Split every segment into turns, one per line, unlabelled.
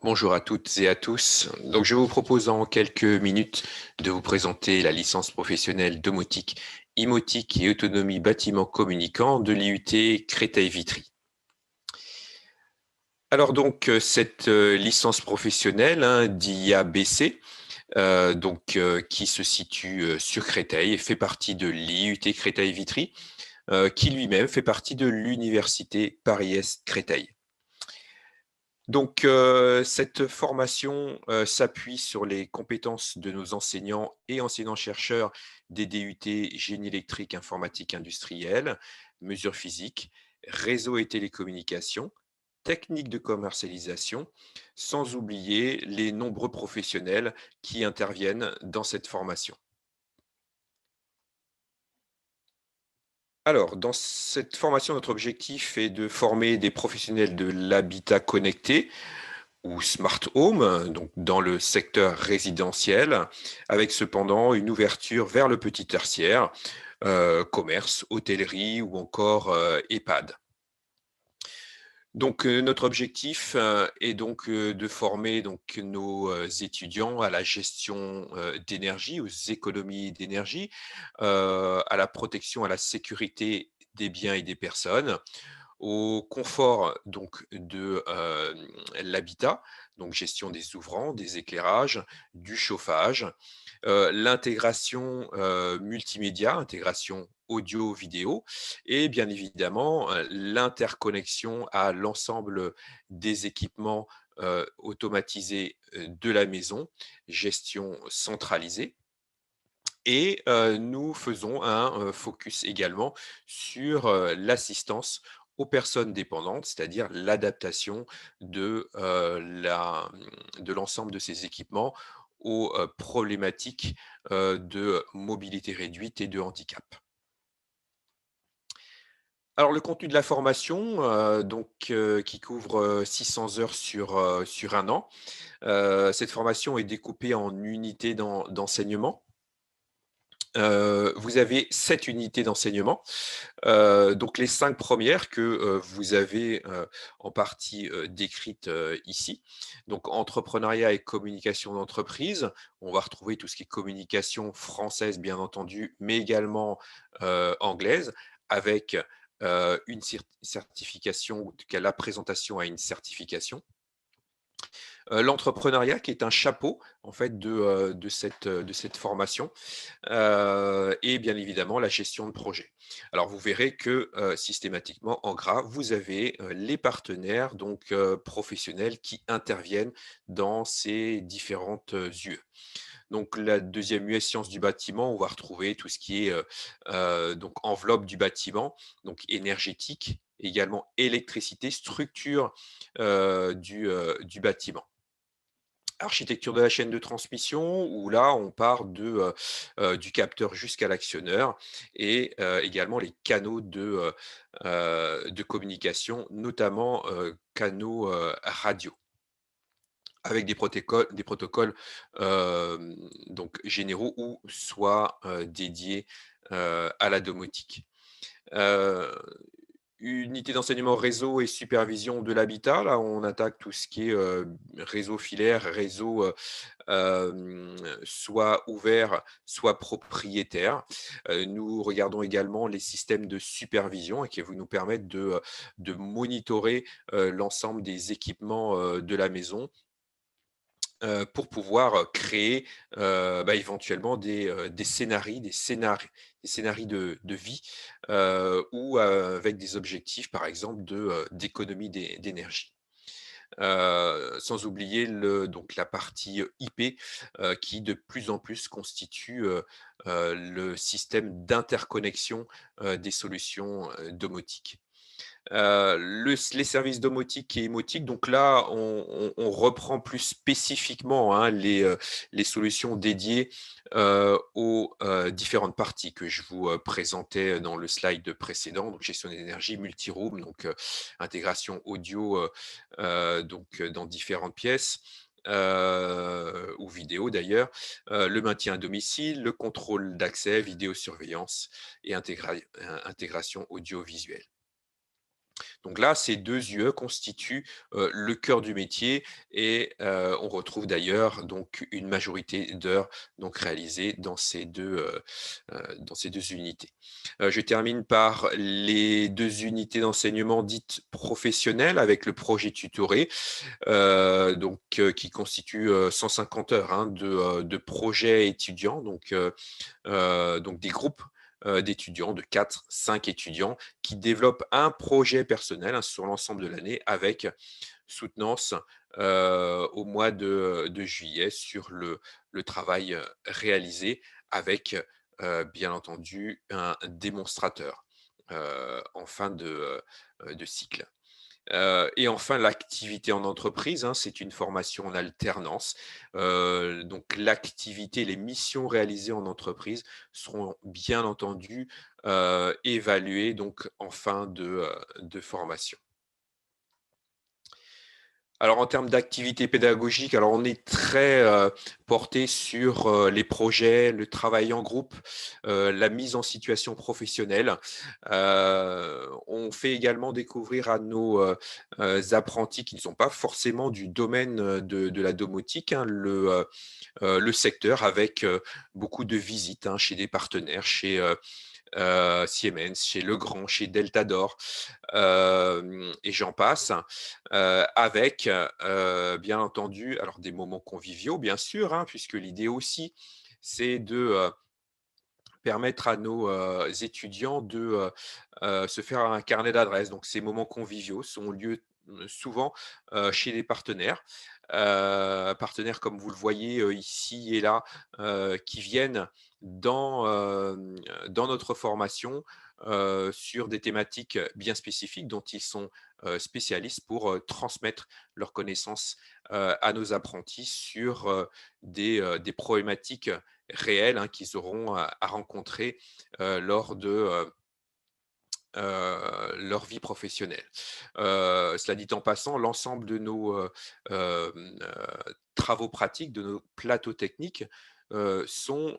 Bonjour à toutes et à tous. Donc, je vous propose en quelques minutes de vous présenter la licence professionnelle domotique, imotique et autonomie bâtiment communicant de l'IUT Créteil-Vitry. Alors donc, cette licence professionnelle d'IABC, qui se situe sur Créteil et fait partie de l'IUT Créteil-Vitry, qui lui-même fait partie de l'Université Paris-Est Créteil. Donc, cette formation s'appuie sur les compétences de nos enseignants et enseignants-chercheurs des DUT Génie électrique, informatique industrielle, mesures physiques, réseau et télécommunications, techniques de commercialisation, sans oublier les nombreux professionnels qui interviennent dans cette formation. Alors, dans cette formation, notre objectif est de former des professionnels de l'habitat connecté, ou smart home, donc dans le secteur résidentiel, avec cependant une ouverture vers le petit tertiaire, commerce, hôtellerie ou encore EHPAD. Donc, notre objectif est donc de former donc nos étudiants à la gestion d'énergie, aux économies d'énergie, à la protection, à la sécurité des biens et des personnes, au confort donc de l'habitat, donc gestion des ouvrants, des éclairages, du chauffage, l'intégration multimédia, intégration audio-vidéo et bien évidemment l'interconnexion à l'ensemble des équipements automatisés de la maison, gestion centralisée. Et nous faisons un focus également sur l'assistance aux personnes dépendantes, c'est-à-dire l'adaptation de l'ensemble de ces équipements aux problématiques de mobilité réduite et de handicap. Alors le contenu de la formation, qui couvre 600 heures sur 1 an. Cette formation est découpée en unités d'enseignement. Vous avez 7 unités d'enseignement, donc les 5 premières que, vous avez, en partie, décrites, ici. Donc entrepreneuriat et communication d'entreprise. On va retrouver tout ce qui est communication française bien entendu, mais également, anglaise avec, une certification, en tout cas la présentation à une certification. L'entrepreneuriat qui est un chapeau en fait de cette formation, et bien évidemment la gestion de projet. Alors vous verrez que, systématiquement en gras, vous avez, les partenaires donc, professionnels qui interviennent dans ces différentes, UE. Donc la deuxième UE sciences du bâtiment, on va retrouver tout ce qui est, donc enveloppe du bâtiment, donc énergétique, également électricité, structure, du bâtiment. Architecture de la chaîne de transmission, où là, on part du capteur jusqu'à l'actionneur et également les canaux de communication, notamment, canaux, radio avec des protocoles, donc généraux ou soit, dédiés, à la domotique. Heu Unité d'enseignement réseau et supervision de l'habitat. Là, on attaque tout ce qui est, réseau filaire, réseau, soit ouvert, soit propriétaire. Nous regardons également les systèmes de supervision et qui vont nous permettre de monitorer, l'ensemble des équipements, de la maison, pour pouvoir, créer, éventuellement des scénarii de vie, ou avec des objectifs, par exemple, d'économie d'énergie. Sans oublier la partie, IP, qui de plus en plus constitue, le système d'interconnexion, des solutions, domotiques. Les services domotique et émotique, donc là, on reprend plus spécifiquement, les solutions dédiées, aux, différentes parties que je vous, présentais dans le slide précédent. Donc gestion d'énergie, multi-room, donc intégration audio, dans différentes pièces, ou vidéo d'ailleurs, le maintien à domicile, le contrôle d'accès, vidéosurveillance et intégration audiovisuelle. Donc là, ces 2 UE constituent, le cœur du métier et on retrouve d'ailleurs donc une majorité d'heures donc réalisées dans ces 2 unités. Je termine par les 2 unités d'enseignement dites professionnelles avec le projet tutoré, qui constitue, 150 heures, hein, de projets étudiants donc des groupes, d'étudiants, de 4, 5 étudiants qui développent un projet personnel, hein, sur l'ensemble de l'année avec soutenance, au mois de juillet sur le travail, réalisé avec, bien entendu un démonstrateur, en fin de cycle. Et enfin, l'activité en entreprise, hein, c'est une formation en alternance. Donc l'activité, les missions réalisées en entreprise seront bien entendu, évaluées donc en fin de formation. Alors en termes d'activité pédagogique, alors on est très, porté sur, les projets, le travail en groupe, la mise en situation professionnelle. On fait également découvrir à nos, apprentis qui ne sont pas forcément du domaine, de la domotique, hein, le secteur avec, beaucoup de visites, hein, chez des partenaires, chez, Siemens, chez Legrand, chez Deltador, et j'en passe, avec, bien entendu, alors des moments conviviaux bien sûr, hein, puisque l'idée aussi, c'est de, permettre à nos, étudiants de, se faire un carnet d'adresses. Donc ces moments conviviaux ont lieu, souvent, chez les partenaires comme vous le voyez, ici et là, qui viennent dans, dans notre formation, sur des thématiques bien spécifiques dont ils sont, spécialistes pour, transmettre leurs connaissances, à nos apprentis sur, des problématiques réels, hein, qu'ils auront à rencontrer, lors de, leur vie professionnelle. Cela dit en passant, l'ensemble de nos, travaux pratiques, de nos plateaux techniques, sont,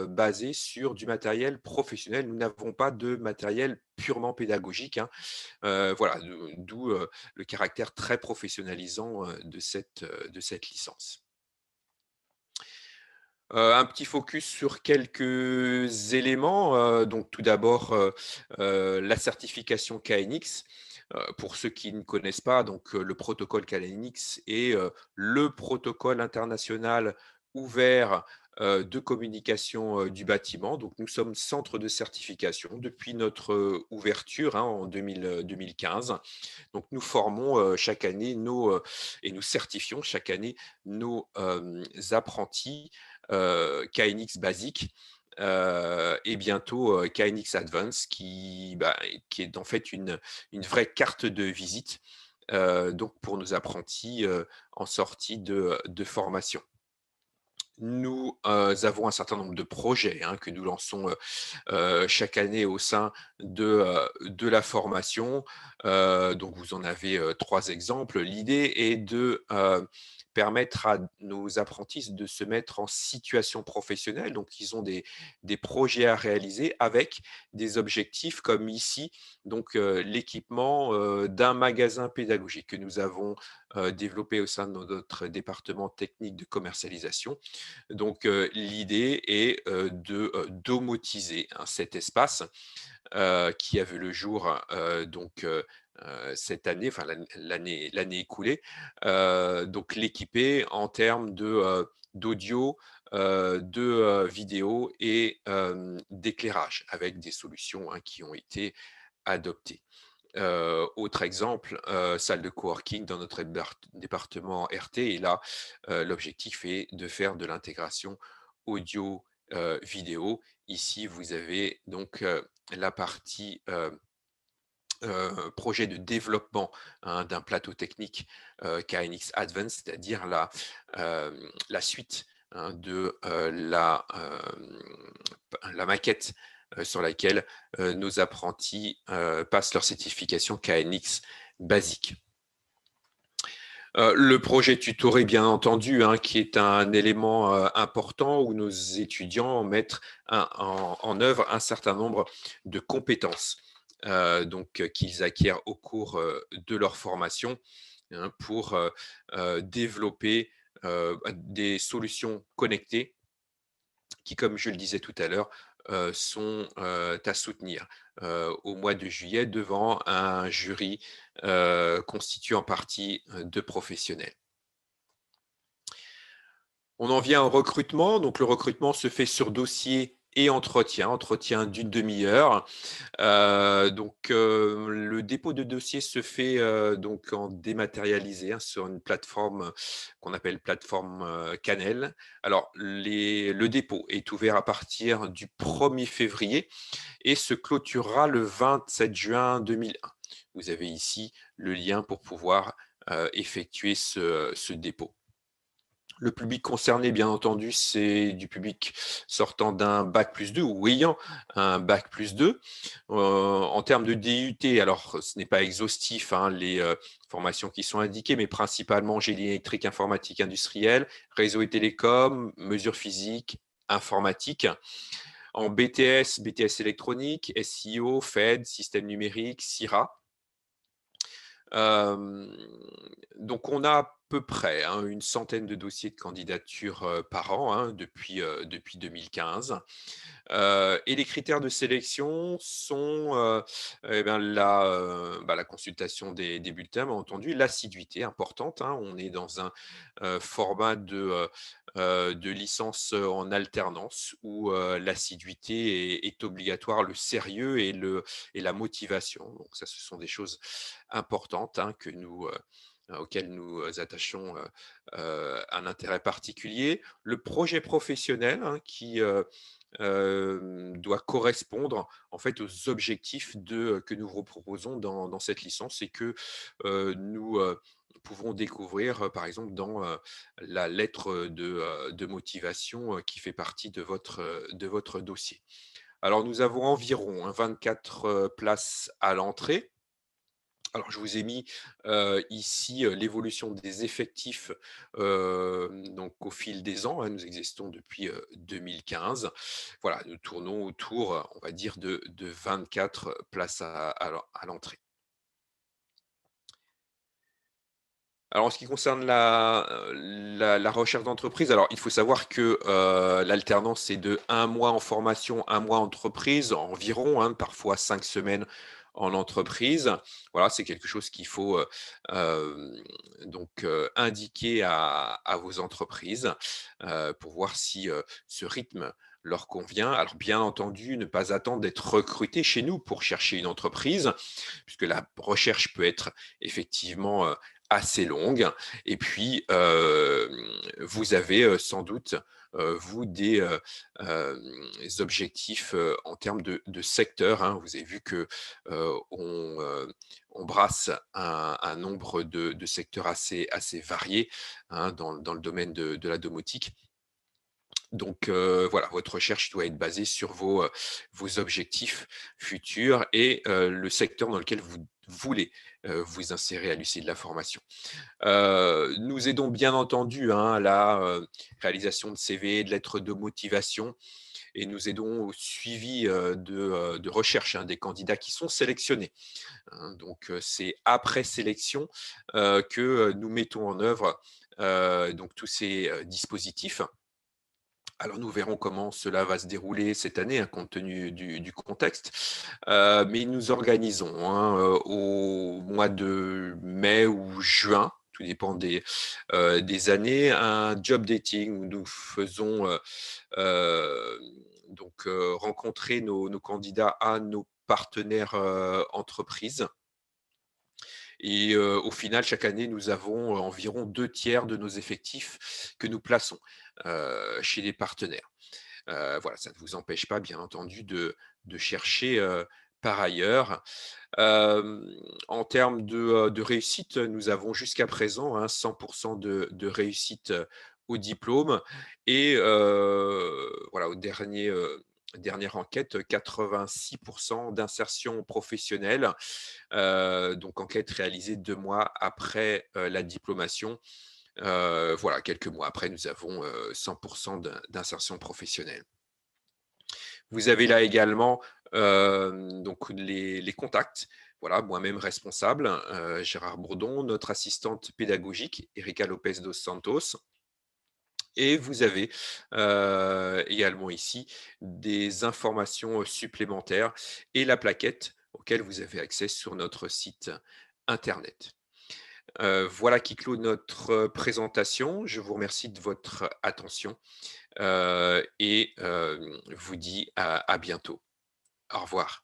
basés sur du matériel professionnel. Nous n'avons pas de matériel purement pédagogique, hein. Voilà, d'où, le caractère très professionnalisant, de cette licence. Un petit focus sur quelques éléments, donc tout d'abord, la certification KNX. Pour ceux qui ne connaissent pas, donc, le protocole KNX est, le protocole international ouvert, de communication, du bâtiment. Donc nous sommes centre de certification depuis notre, ouverture, hein, en 2015. Donc nous formons, chaque année et nous certifions chaque année nos, apprentis, KNX basique, et bientôt, KNX Advance qui est en fait une vraie carte de visite, donc pour nos apprentis, en sortie de formation. Nous, avons un certain nombre de projets, hein, que nous lançons, chaque année au sein de la formation. Donc vous en avez, 3 exemples. L'idée est de, permettre à nos apprentis de se mettre en situation professionnelle. Donc ils ont des projets à réaliser avec des objectifs comme ici, donc, l'équipement, d'un magasin pédagogique que nous avons, développé au sein de notre département technique de commercialisation. Donc, l'idée est, de, domotiser, hein, cet espace, qui a vu le jour, cette année, enfin l'année écoulée. Donc l'équiper en termes d'audio, vidéo et d'éclairage avec des solutions, hein, qui ont été adoptées. Autre exemple, salle de coworking dans notre département RT et là, l'objectif est de faire de l'intégration audio, vidéo. Ici, vous avez donc, la partie, projet de développement, hein, d'un plateau technique, KNX Advance, c'est-à-dire la suite, hein, de, la maquette, sur laquelle, nos apprentis, passent leur certification KNX basique. Le projet tutoré, bien entendu, hein, qui est un élément, important où nos étudiants mettent en œuvre un certain nombre de compétences. qu'ils acquièrent au cours de leur formation, hein, pour développer des solutions connectées qui, comme je le disais tout à l'heure, sont à soutenir au mois de juillet devant un jury constitué en partie de professionnels. On en vient au recrutement. Donc, le recrutement se fait sur dossier et entretien d'une demi-heure. Le dépôt de dossier se fait donc en dématérialisé, hein, sur une plateforme qu'on appelle plateforme Cannelle. Alors, le dépôt est ouvert à partir du 1er février et se clôturera le 27 juin 2001. Vous avez ici le lien pour pouvoir effectuer ce dépôt. Le public concerné, bien entendu, c'est du public sortant d'un bac+2 ou ayant un bac+2. En termes de DUT, alors ce n'est pas exhaustif, hein, les formations qui sont indiquées, mais principalement génie électrique, informatique industrielle, réseau et télécom, mesures physiques, informatique. En BTS, BTS électronique, SIO, FED, système numérique, SIRA. Donc on a à peu près, hein, une centaine de dossiers de candidature par an, hein, depuis 2015. Et les critères de sélection sont la consultation des bulletins, bien entendu, l'assiduité importante, hein. On est dans un format de licence en alternance où l'assiduité est obligatoire, le sérieux et la motivation. Donc ça, ce sont des choses importantes, hein, auxquelles nous attachons un intérêt particulier. Le projet professionnel, hein, qui doit correspondre en fait aux objectifs que nous vous proposons dans cette licence et que nous pouvons découvrir par exemple dans la lettre de motivation qui fait partie de votre dossier. Alors nous avons environ, hein, 24 places à l'entrée. Alors, je vous ai mis ici l'évolution des effectifs donc au fil des ans, hein. Nous existons depuis 2015. Voilà, nous tournons autour, on va dire, de 24 places à l'entrée. Alors, en ce qui concerne la recherche d'entreprise, alors il faut savoir que l'alternance, c'est de 1 mois en formation, 1 mois en entreprise, environ, hein, parfois 5 semaines en entreprise. Voilà, c'est quelque chose qu'il faut indiquer à vos entreprises pour voir si ce rythme leur convient. Alors, bien entendu, ne pas attendre d'être recruté chez nous pour chercher une entreprise, puisque la recherche peut être effectivement assez longue. Et puis, vous avez sans doute, vous, des objectifs en termes de secteur, hein. Vous avez vu que on brasse un nombre de secteurs assez variés, hein, dans le domaine de la domotique. Donc voilà, votre recherche doit être basée sur vos objectifs futurs et le secteur dans lequel vous voulez vous insérer à l'issue de la formation. Nous aidons bien entendu, hein, à la réalisation de CV, de lettres de motivation et nous aidons au suivi de recherche, hein, des candidats qui sont sélectionnés, hein. Donc c'est après sélection que nous mettons en œuvre donc tous ces dispositifs. Alors nous verrons comment cela va se dérouler cette année, hein, compte tenu du contexte. Mais nous organisons, hein, au mois de mai ou juin, tout dépend des années, un job dating où nous faisons rencontrer nos candidats à nos partenaires entreprises. Et au final, chaque année, nous avons environ 2 tiers de nos effectifs que nous plaçons chez les partenaires. Voilà, ça ne vous empêche pas, bien entendu, de chercher par ailleurs. En termes de réussite, nous avons jusqu'à présent, hein, 100% de réussite au diplôme et voilà, dernière enquête, 86% d'insertion professionnelle. Donc enquête réalisée 2 mois après la diplomation. Voilà, quelques mois après, nous avons 100% d'insertion professionnelle. Vous avez là également Donc les contacts, voilà, moi-même responsable, Gérard Bourdon, notre assistante pédagogique Erika Lopez dos Santos, et vous avez, également ici des informations, supplémentaires et la plaquette auquel vous avez accès sur notre site internet. Voilà qui clôt notre, présentation. Je vous remercie de votre attention, et vous dis à bientôt. Au revoir.